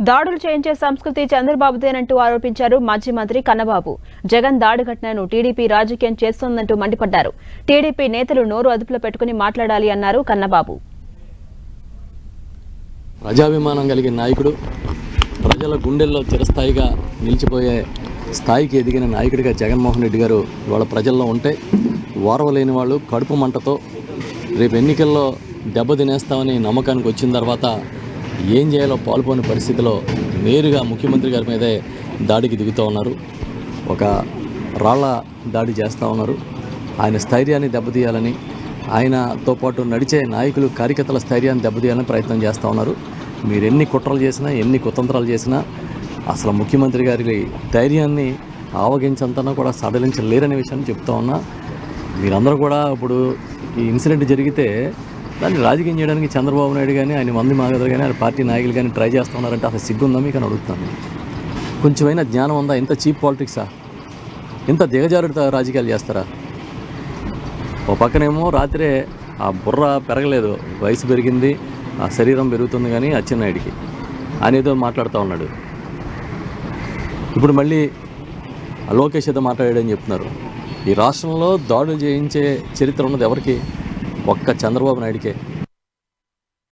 దాడులు చేయించే సంస్కృతి చంద్రబాబుదేనంటూ ఆరోపించారు మాజీ మంత్రి కన్నబాబు. జగన్ దాడి ఘటనను టీడీపీ రాజకీయం చేస్తోందంటూ మండిపడ్డారు. టీడీపీ నేతలు నోరు అదుపులో పెట్టుకుని మాట్లాడాలి అన్నారు కన్నబాబు. ప్రజాభిమానం కలిగిన నాయకుడు, ప్రజల గుండెల్లో చిరస్థాయిగా నిలిచిపోయే స్థాయికి ఎదిగిన నాయకుడిగా జగన్మోహన్ రెడ్డి గారు ఇవాళ ప్రజల్లో ఉంటే ఓర్వలేని వాళ్ళు కడుపు మంటతో రేపు ఎన్నికల్లో దెబ్బతినేస్తామని నమ్మకానికి వచ్చిన తర్వాత ఏం చేయాలో పాల్పోని పరిస్థితిలో నేరుగా ముఖ్యమంత్రి గారి మీదే దాడికి దిగుతూ ఉన్నారు. ఒక రాళ్ల దాడి చేస్తూ ఉన్నారు. ఆయన స్థైర్యాన్ని దెబ్బతీయాలని, ఆయనతో పాటు నడిచే నాయకులు కార్యకర్తల స్థైర్యాన్ని దెబ్బతీయాలని ప్రయత్నం చేస్తూ ఉన్నారు. మీరు ఎన్ని కుట్రలు చేసినా, ఎన్ని కుతంత్రాలు చేసినా అసలు ముఖ్యమంత్రి గారి ధైర్యాన్ని ఆవగించంతనా కూడా సడలించలేరనే విషయాన్ని చెప్తా ఉన్నా. మీరందరూ కూడా ఇప్పుడు ఈ ఇన్సిడెంట్ జరిగితే దాన్ని రాజకీయం చేయడానికి చంద్రబాబు నాయుడు కానీ, ఆయన మంది మాగదరు కానీ, ఆయన పార్టీ నాయకులు కానీ ట్రై చేస్తున్నారంటే అసలు సిగ్గుందా మీకు అని అడుగుతాను. కొంచెమైనా జ్ఞానం ఉందా? ఇంత చీప్ పాలిటిక్సా? ఇంత దిగజారుడు రాజకీయాలు చేస్తారా? ఓ పక్కనేమో రాత్రే ఆ బుర్ర పెరగలేదు, వయసు పెరిగింది, ఆ శరీరం పెరుగుతుంది కానీ అచ్చెన్నాయుడికి అనేదో మాట్లాడుతూ ఉన్నాడు. ఇప్పుడు మళ్ళీ లోకేష్ ఏదో మాట్లాడాడని చెప్తున్నారు. ఈ రాష్ట్రంలో దాడులు చేయించే చరిత్ర ఉన్నది ఎవరికి? ఒక్క చంద్రబాబు నాయుడికే.